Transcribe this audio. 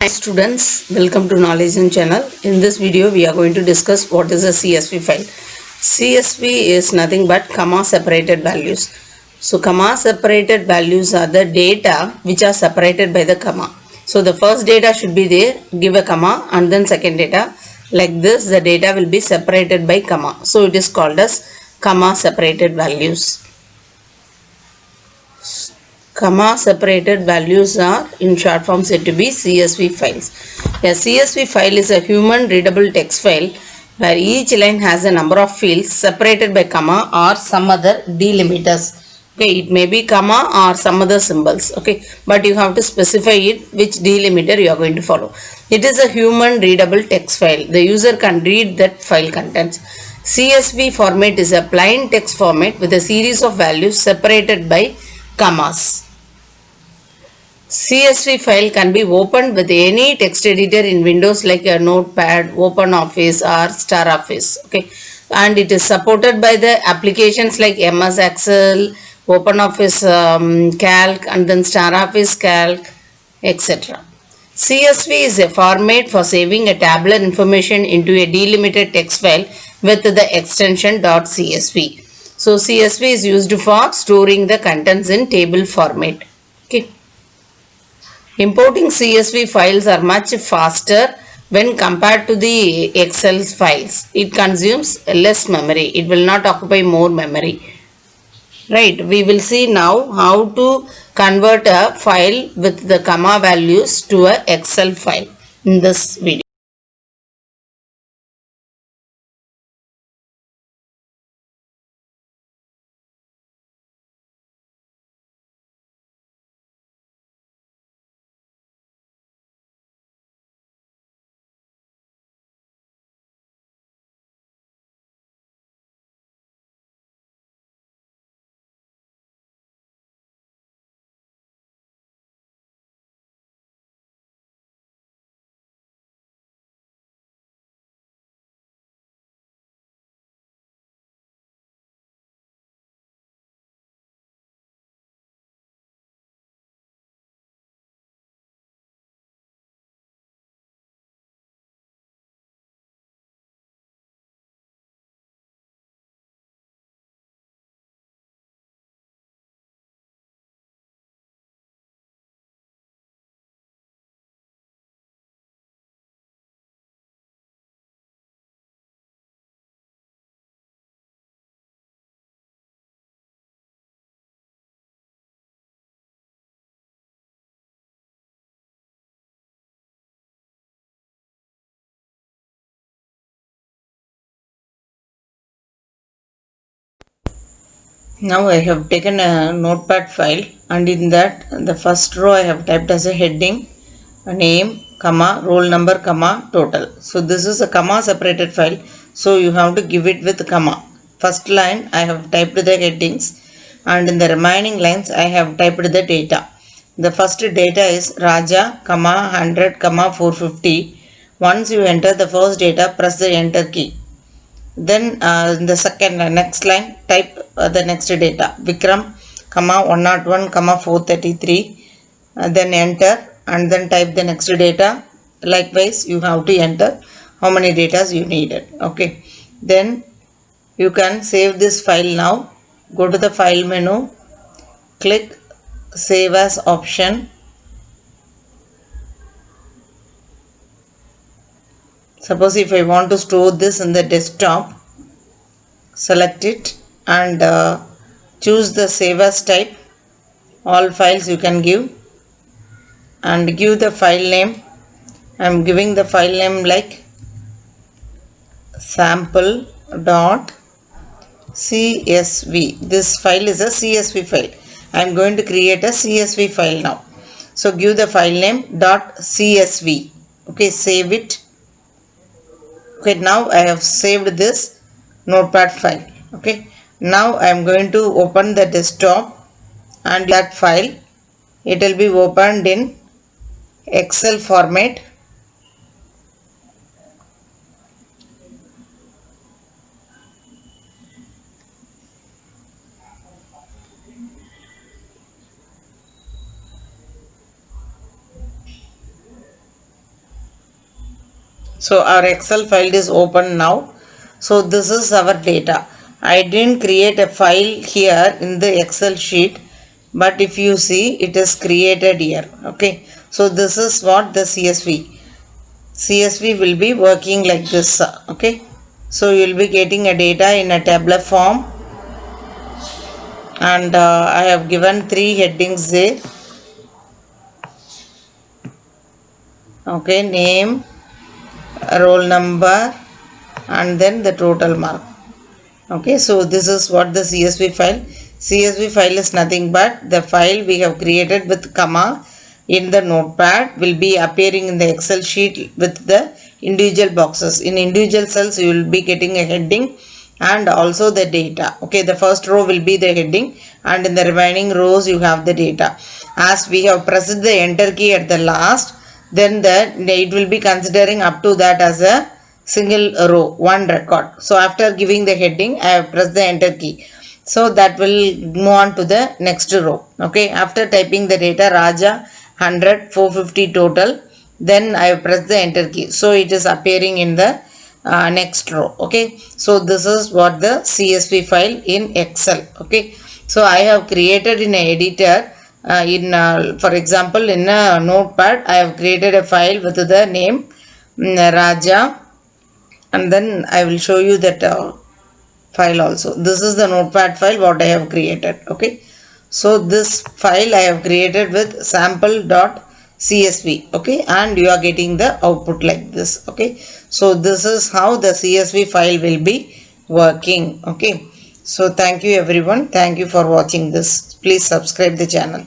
Hi students, welcome to Knowledge and Channel. In this video, we are going to discuss what is a CSV file. CSV is nothing but comma separated values. So, comma separated values are the data which are separated by the comma. So, the first data should be there, give a comma, and then second data. Like this, the data will be separated by comma. So, it is called as comma separated values. Comma separated values are in short form said to be CSV files. A CSV file is a human readable text file where each line has a number of fields separated by comma or some other delimiters. Okay, it may be comma or some other symbols. Okay, but you have to specify it which delimiter you are going to follow. It is a human readable text file. The user can read that file contents. CSV format is a plain text format with a series of values separated by commas. CSV file can be opened with any text editor in Windows like a Notepad, OpenOffice or StarOffice. Okay, and it is supported by the applications like MS Excel, OpenOffice Calc, and then StarOffice Calc, etc. CSV is a format for saving a tabular information into a delimited text file with the extension .csv. So CSV is used for storing the contents in table format. Okay. Importing CSV files are much faster when compared to the Excel files. It consumes less memory. It will not occupy more memory. Right. We will see now how to convert a file with the comma values to a Excel file in this video. Now I have taken a notepad file, and in that the first row I have typed as a heading a name, comma, roll number, comma, total. So this is a comma separated file. So you have to give it with comma. First line I have typed the headings, and in the remaining lines I have typed the data. The first data is Raja, comma, 100, comma, 450. Once you enter the first data, press the enter key. Then in the second next line type the next data Vikram, comma, 101, comma, 433. Then enter and then type the next data. Likewise you have to enter how many datas you needed. Okay, then you can save this file. Now go to the file menu, click save as option. Suppose if I want to store this in the desktop, select it and choose the save as type. All files you can give and give the file name. I am giving the file name like sample.csv. This file is a CSV file. I am going to create a CSV file now. So give the file name .csv. Okay, save it. Okay, now I have saved this notepad file. Okay, now I am going to open the desktop and that file. It will be opened in Excel format. So our Excel file is open now. So this is our data. I didn't create a file here in the Excel sheet, but if you see, it is created here. Okay. So this is what the CSV will be working like this. Okay. So you will be getting a data in a tabular form, and I have given 3 headings there. Okay, name, roll number, and then the total mark. Okay, so this is what the CSV file is nothing but the file we have created with comma in the notepad will be appearing in the Excel sheet with the individual boxes. In individual cells you will be getting a heading and also the data. Okay, the first row will be the heading and in the remaining rows you have the data. As we have pressed the enter key at the last, then it will be considering up to that as a single row, one record. So after giving the heading, I have pressed the enter key. So that will move on to the next row. Okay, after typing the data Raja 100 450 total, then I have pressed the enter key. So it is appearing in the next row. Okay, so this is what the CSV file in Excel. Okay, so I have created in an editor. For example, in a notepad, I have created a file with the name Raja, and then I will show you that file also. This is the notepad file what I have created. Okay, so this file I have created with sample.csv. Okay, and you are getting the output like this. Okay, so this is how the CSV file will be working. Okay, so thank you everyone. Thank you for watching this. Please subscribe the channel.